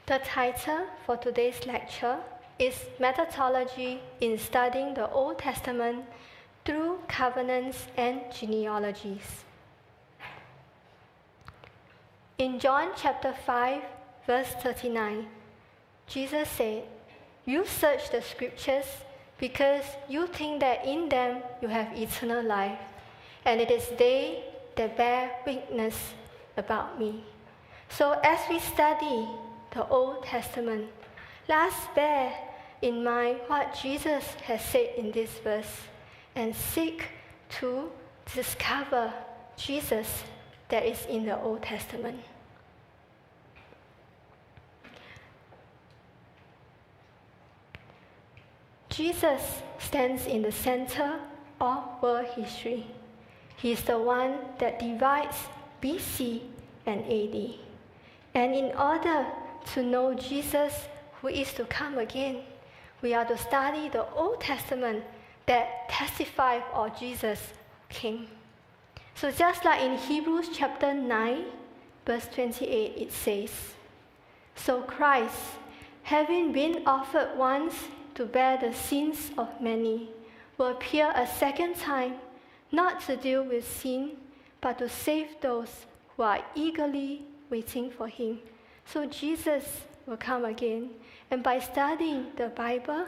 The title for today's lecture is Methodology in Studying the Old Testament through Covenants and Genealogies. In John chapter 5, verse 39, Jesus said, "You search the scriptures because you think that in them you have eternal life, and it is they that bear witness about me." So as we study the Old Testament, let's bear in mind what Jesus has said in this verse and seek to discover Jesus that is in the Old Testament. Jesus stands in the center of world history. He is the one that divides BC and AD. And in order to know Jesus who is to come again, we are to study the Old Testament that testifies of Jesus came. So just like in Hebrews chapter 9, verse 28, it says, "So Christ, having been offered once to bear the sins of many, will appear a second time, not to deal with sin, but to save those who are eagerly waiting for him." So Jesus will come again. And by studying the Bible,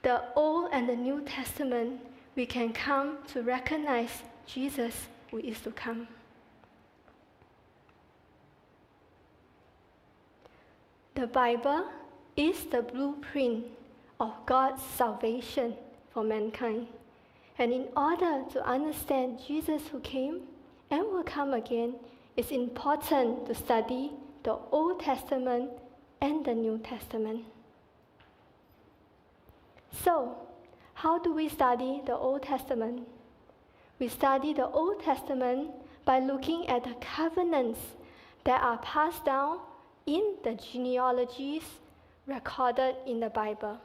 the Old and the New Testament, we can come to recognize Jesus who is to come. The Bible is the blueprint of God's salvation for mankind. And in order to understand Jesus who came and will come again, it's important to study the Old Testament and the New Testament. So, how do we study the Old Testament? We study the Old Testament by looking at the covenants that are passed down in the genealogies recorded in the Bible.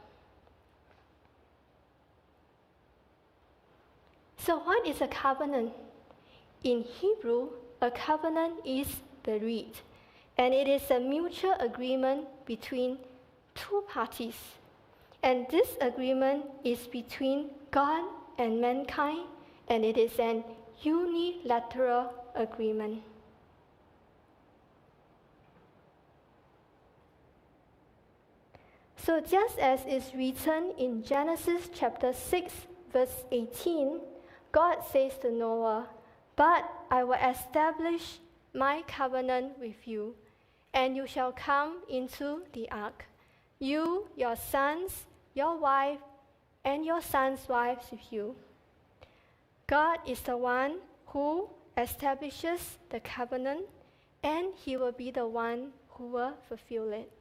So what is a covenant? In Hebrew, a covenant is berit, and it is a mutual agreement between two parties. And this agreement is between God and mankind, and it is an unilateral agreement. So just as is written in Genesis chapter 6, verse 18, God says to Noah, "But I will establish my covenant with you, and you shall come into the ark, you, your sons, your wife, and your sons' wives with you." God is the one who establishes the covenant, and he will be the one who will fulfill it.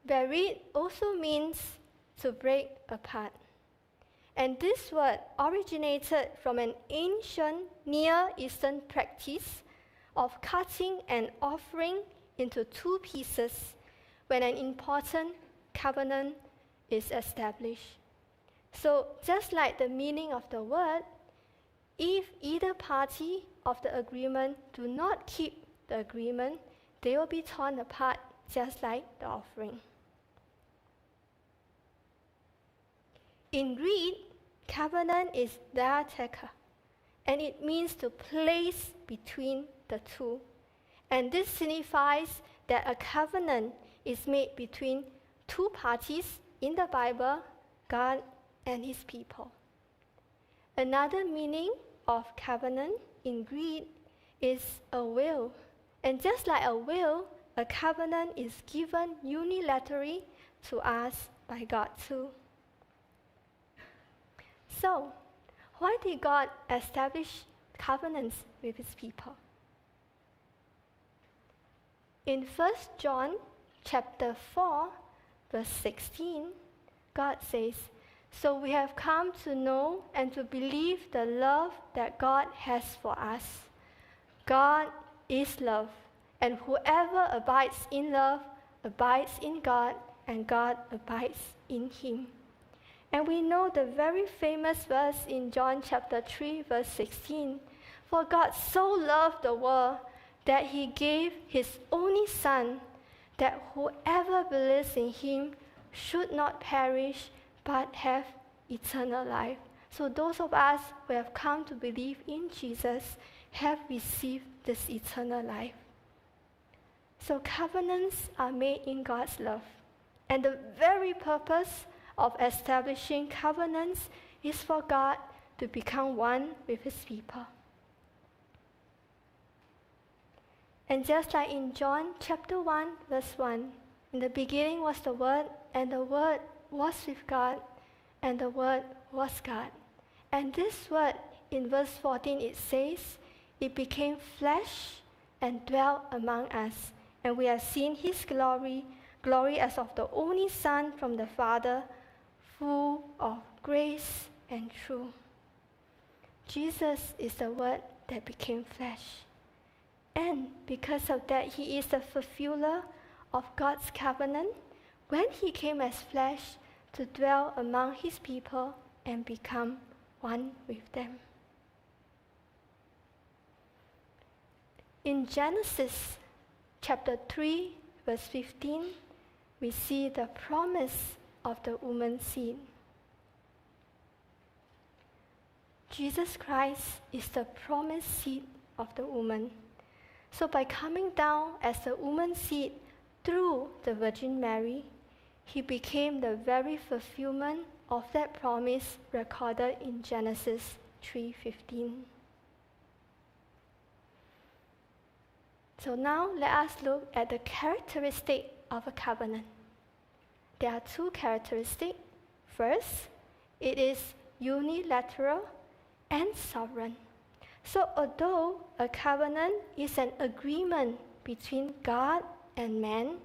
Berit also means to break apart. And this word originated from an ancient Near Eastern practice of cutting an offering into two pieces when an important covenant is established. So just like the meaning of the word, if either party of the agreement do not keep the agreement, they will be torn apart just like the offering. In Greek, covenant is diatheka, and it means to place between the two. And this signifies that a covenant is made between two parties in the Bible, God and his people. Another meaning of covenant in Greek is a will. And just like a will, a covenant is given unilaterally to us by God too. So, why did God establish covenants with his people? In 1 John chapter 4, verse 16, God says, "So we have come to know and to believe the love that God has for us. God is love, and whoever abides in love abides in God, and God abides in him." And we know the very famous verse in John chapter 3, verse 16. "For God so loved the world that he gave his only Son, that whoever believes in him should not perish but have eternal life. So those of us who have come to believe in Jesus have received this eternal life. So covenants are made in God's love. And the very purpose of establishing covenants is for God to become one with his people. And just like in John chapter 1, verse 1, in the beginning was the Word, and the Word was with God, and the Word was God. And this Word, in verse 14, it says, it became flesh and dwelt among us, and we have seen his glory, glory as of the only Son from the Father, full of grace and truth. Jesus is the Word that became flesh. And because of that, he is the fulfiller of God's covenant when he came as flesh to dwell among his people and become one with them. In Genesis chapter 3, verse 15, we see the promise of the woman's seed. Jesus Christ is the promised seed of the woman. So by coming down as the woman's seed through the Virgin Mary, he became the very fulfillment of that promise recorded in Genesis 3:15. So now let us look at the characteristic of a covenant. There are two characteristics. First, it is unilateral and sovereign. So although a covenant is an agreement between God and man,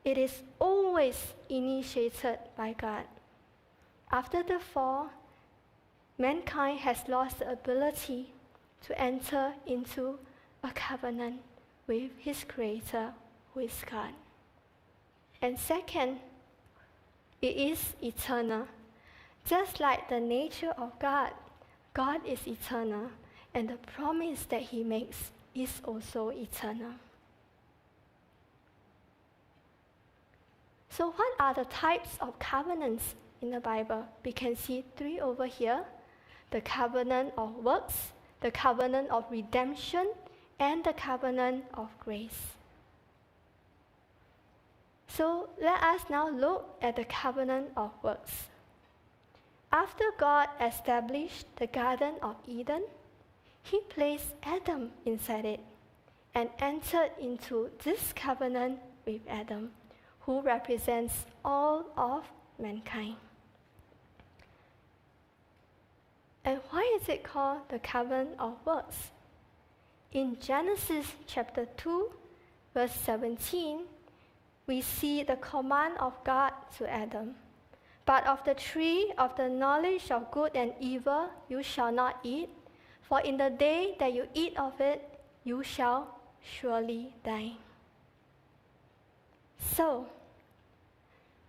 it is always initiated by God. After the fall, mankind has lost the ability to enter into a covenant with his Creator, who is God. And second, it is eternal. Just like the nature of God, God is eternal, and the promise that he makes is also eternal. So what are the types of covenants in the Bible? We can see three over here: the covenant of works, the covenant of redemption, and the covenant of grace. So let us now look at the covenant of works. After God established the Garden of Eden, he placed Adam inside it and entered into this covenant with Adam, who represents all of mankind. And why is it called the covenant of works? In Genesis chapter 2, verse 17, we see the command of God to Adam. But of the tree of the knowledge of good and evil you shall not eat, for in the day that you eat of it, you shall surely die. So,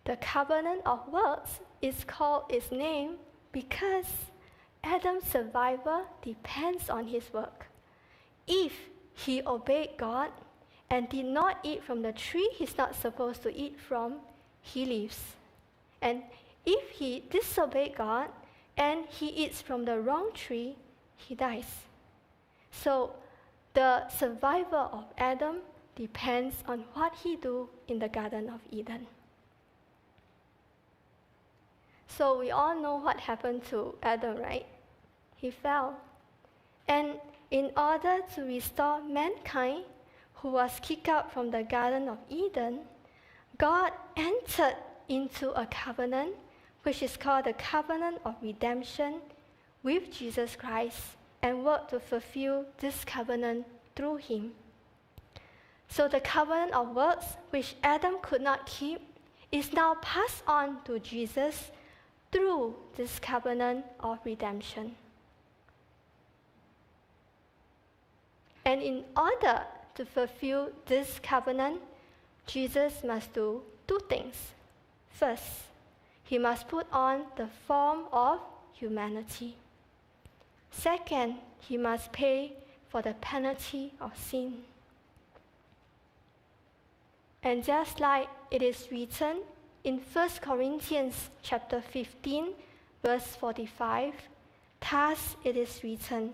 the covenant of works is called its name because Adam's survival depends on his work. If he obeyed God and did not eat from the tree he's not supposed to eat from, he lives. And if he disobeyed God and he eats from the wrong tree, he dies. So the survival of Adam depends on what he do in the Garden of Eden. So we all know what happened to Adam, right? He fell. And in order to restore mankind, who was kicked out from the Garden of Eden, God entered into a covenant, which is called the covenant of redemption, with Jesus Christ, and worked to fulfill this covenant through him. So the covenant of works, which Adam could not keep, is now passed on to Jesus through this covenant of redemption. And in order to fulfill this covenant, Jesus must do two things. First, he must put on the form of humanity. Second, he must pay for the penalty of sin. And just like it is written in 1 Corinthians chapter 15, verse 45, thus it is written,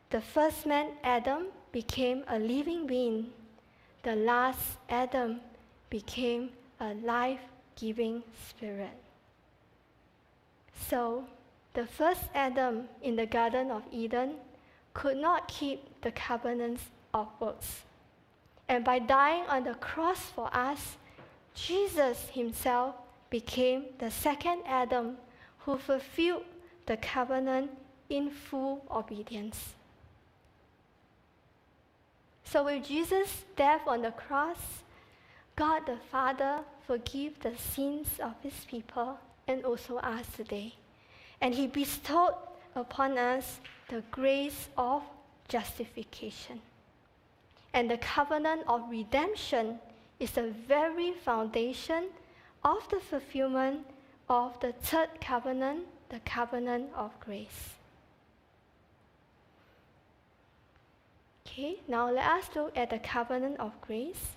the first man, Adam, became a living being. The last Adam became a life-giving spirit. So, the first Adam in the Garden of Eden could not keep the covenants of works. And by dying on the cross for us, Jesus himself became the second Adam who fulfilled the covenant in full obedience. So with Jesus' death on the cross, God the Father forgave the sins of his people and also us today. And he bestowed upon us the grace of justification. And the covenant of redemption is the very foundation of the fulfillment of the third covenant, the covenant of grace. Okay, now let us look at the covenant of grace.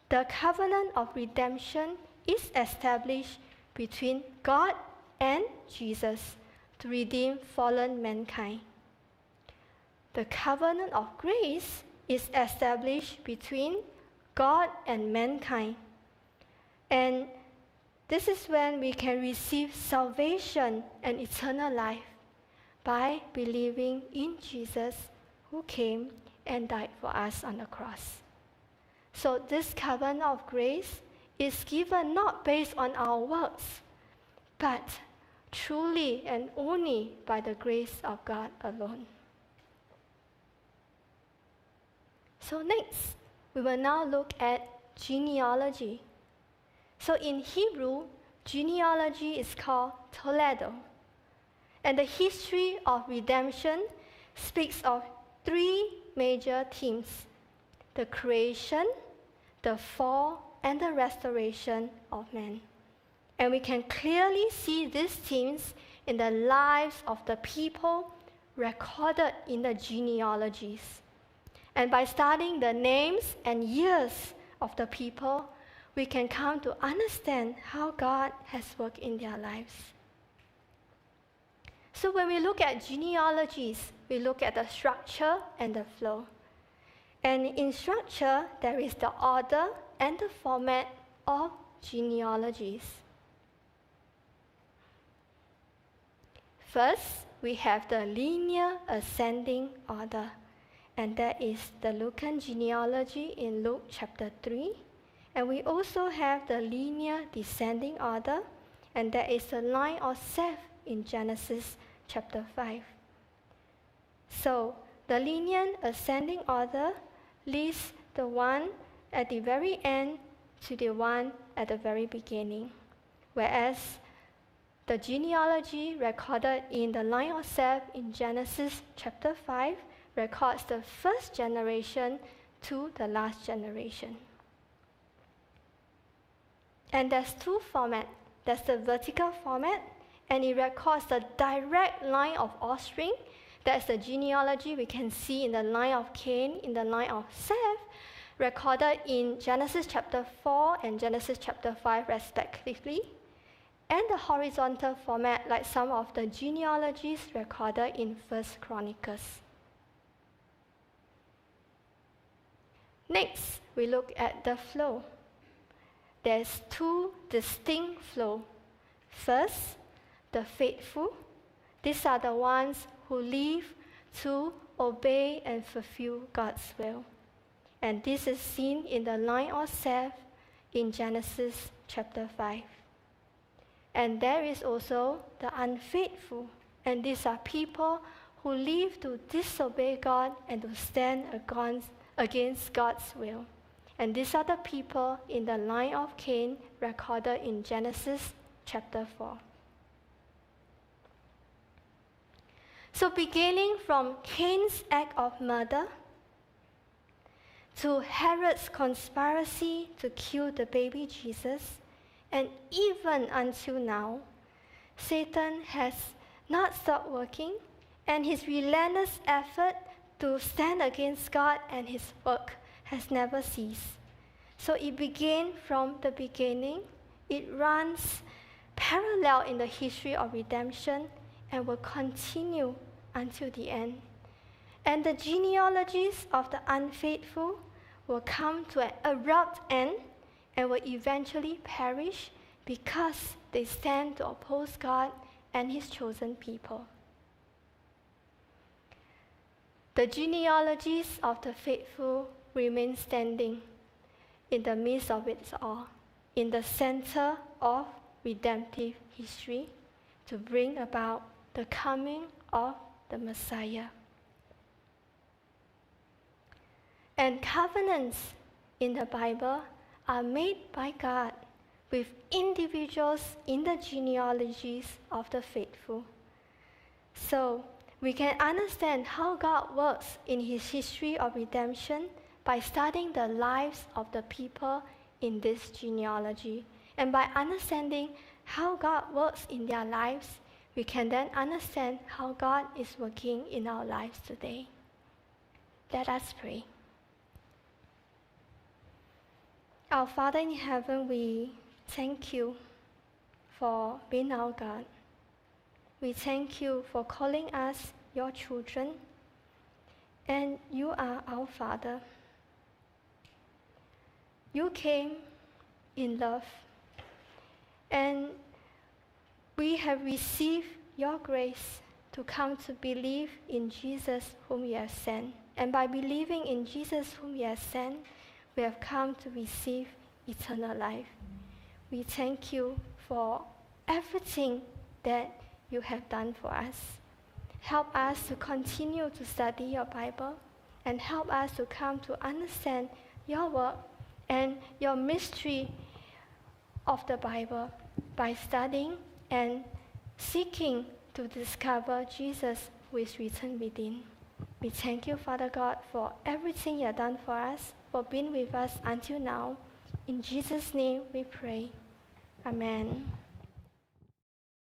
The covenant of redemption is established between God and Jesus to redeem fallen mankind. The covenant of grace is established between God and mankind. And this is when we can receive salvation and eternal life by believing in Jesus who came and died for us on the cross. So this covenant of grace is given not based on our works, but truly and only by the grace of God alone. So next, we will now look at genealogy. So in Hebrew, genealogy is called Toledo. And the history of redemption speaks of three major themes: the creation, the fall, and the restoration of man. And we can clearly see these themes in the lives of the people recorded in the genealogies. And by studying the names and years of the people, we can come to understand how God has worked in their lives. So when we look at genealogies, we look at the structure and the flow. And in structure, there is the order and the format of genealogies. First, we have the linear ascending order, and that is the Lucan genealogy in Luke chapter 3. And we also have the linear descending order, and that is the line of Seth in Genesis chapter 5. So, the linear ascending order leads the one at the very end to the one at the very beginning, whereas the genealogy recorded in the line of Seth in Genesis chapter 5 records the first generation to the last generation. And there's two formats. There's the vertical format, and it records the direct line of offspring. That's the genealogy we can see in the line of Cain, in the line of Seth, recorded in Genesis chapter 4 and Genesis chapter 5 respectively. And the horizontal format, like some of the genealogies recorded in 1 Chronicles. Next, we look at the flow. There's two distinct flows. First, the faithful. These are the ones who live to obey and fulfill God's will. And this is seen in the line of Seth in Genesis chapter 5. And there is also the unfaithful. And these are people who live to disobey God and to stand against God's will. And these are the people in the line of Cain recorded in Genesis chapter 4. So beginning from Cain's act of murder to Herod's conspiracy to kill the baby Jesus, and even until now, Satan has not stopped working, and his relentless effort to stand against God and his work has never ceased. So it began from the beginning. It runs parallel in the history of redemption and will continue until the end. And the genealogies of the unfaithful will come to an abrupt end and will eventually perish because they stand to oppose God and His chosen people. The genealogies of the faithful remain standing in the midst of it all, in the center of redemptive history, to bring about the coming of the Messiah. And covenants in the Bible are made by God with individuals in the genealogies of the faithful. So we can understand how God works in His history of redemption by studying the lives of the people in this genealogy. And by understanding how God works in their lives, we can then understand how God is working in our lives today. Let us pray. Our Father in heaven, we thank you for being our God. We thank you for calling us your children, and you are our Father. You came in love, and we have received your grace to come to believe in Jesus whom you have sent. And by believing in Jesus whom you have sent, we have come to receive eternal life. We thank you for everything that you have done for us. Help us to continue to study your Bible, and help us to come to understand your work and your mystery of the Bible by studying and seeking to discover Jesus who is written within. We thank you, Father God, for everything you have done for us, for being with us until now. In Jesus' name we pray. Amen.